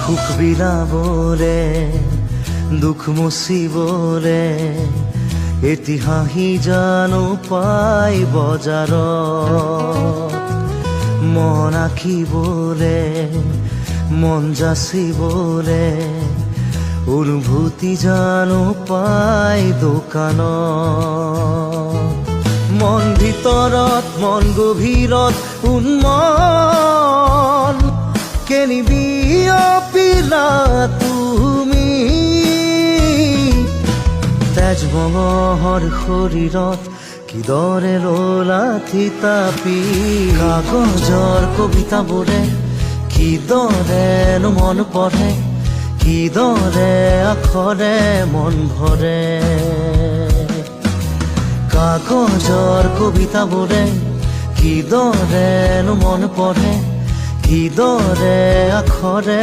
সুখ বিলাবৰে দুখ মুচিবৰে এটি হাঁহি জানো পাই বজাৰত মন আঁকিবৰে মন যাচিবৰে অনুভূতি জানো পাই দোকানত মন ভিতৰত মন গভীৰত উন্মন কেনি বিয়পিলা তুমি তেজ মঙহৰ শৰীৰত কিদৰে ললা থিতাপি কাগজৰ কবিতাবোৰে কিদৰেনো মন পঢ়ে কিদৰে আখৰে মন ভৰে কাগজৰ কবিতাবোৰে কিদৰেনো মন পঢ়ে কিদৰে আখৰে